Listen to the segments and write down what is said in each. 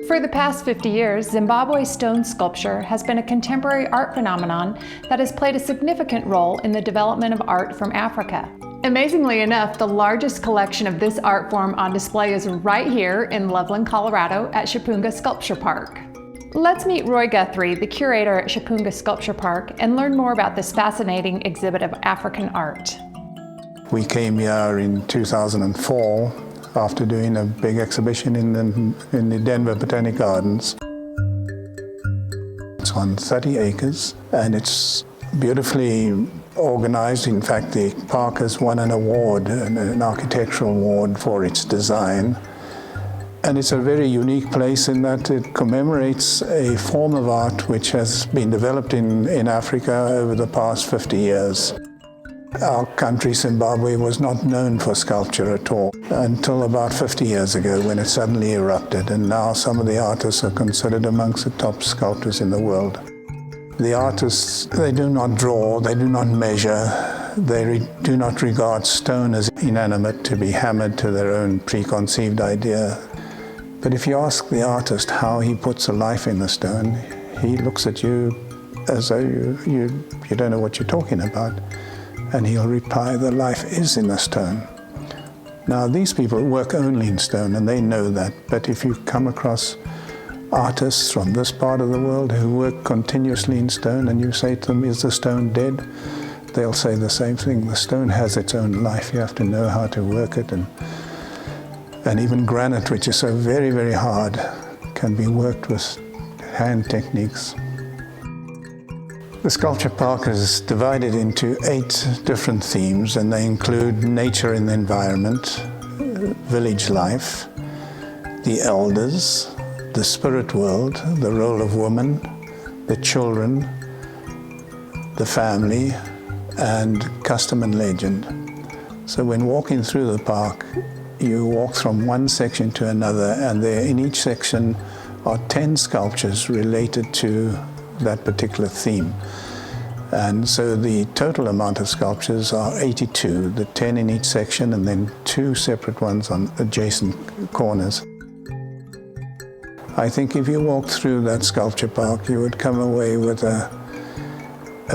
For the past 50 years, Zimbabwe stone sculpture has been a contemporary art phenomenon that has played a significant role in the development of art from Africa. Amazingly enough, the largest collection of this art form on display is right here in Loveland, Colorado at Chapungu Sculpture Park. Let's meet Roy Guthrie, the curator at Chapungu Sculpture Park, and learn more about this fascinating exhibit of African art. We came here in 2004 after doing a big exhibition in the Denver Botanic Gardens. It's on 30 acres and it's beautifully organized. In fact, the park has won an award, an architectural award for its design. And it's a very unique place in that it commemorates a form of art which has been developed in Africa over the past 50 years. Our country, Zimbabwe, was not known for sculpture at all until about 50 years ago when it suddenly erupted, and now some of the artists are considered amongst the top sculptors in the world. The artists, they do not draw, they do not measure, they do not regard stone as inanimate to be hammered to their own preconceived idea. But if you ask the artist how he puts a life in the stone, he looks at you as though you don't know what you're talking about. And he'll reply, the life is in the stone. Now, these people work only in stone, and they know that. But if you come across artists from this part of the world who work continuously in stone, and you say to them, is the stone dead? They'll say the same thing. The stone has its own life. You have to know how to work it. And even granite, which is so very, very hard, can be worked with hand techniques. The Sculpture Park is divided into 8 different themes, and they include nature and the environment, village life, the elders, the spirit world, the role of woman, the children, the family, and custom and legend. So when walking through the park, you walk from one section to another, and there in each section are 10 sculptures related to that particular theme. And so the total amount of sculptures are 82, the 10 in each section and then 2 separate ones on adjacent corners. I think if you walked through that sculpture park, you would come away with a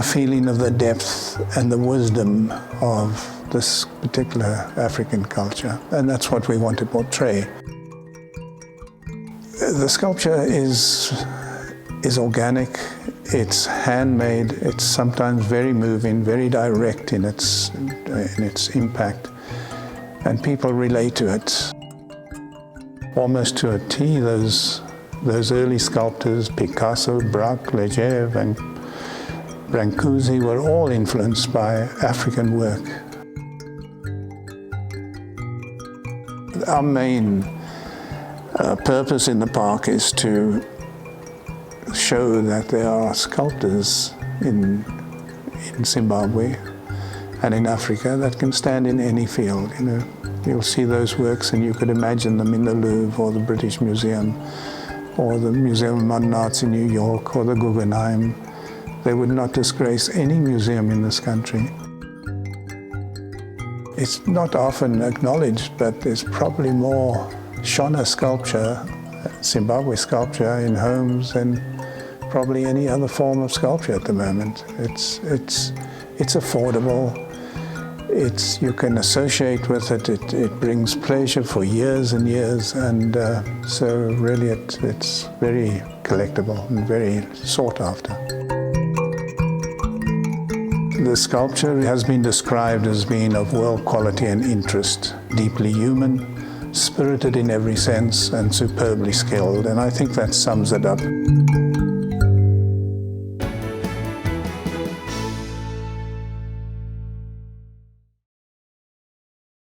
feeling of the depth and the wisdom of this particular African culture. And that's what we want to portray. The sculpture is organic, it's handmade, it's sometimes very moving, very direct in its impact, and people relate to it. Almost to a T, those early sculptors, Picasso, Braque, Leger, and Brancusi, were all influenced by African work. Our main purpose in the park is to show that there are sculptors in Zimbabwe and in Africa that can stand in any field. You know, you'll see those works and you could imagine them in the Louvre or the British Museum or the Museum of Modern Arts in New York or the Guggenheim. They would not disgrace any museum in this country. It's not often acknowledged, but there's probably more Shona sculpture, Zimbabwe sculpture in homes than probably any other form of sculpture at the moment. It's affordable. You can associate with it. It brings pleasure for years and years, and so really it's very collectible and very sought after. The sculpture has been described as being of world quality and interest, deeply human, spirited in every sense, and superbly skilled, and I think that sums it up.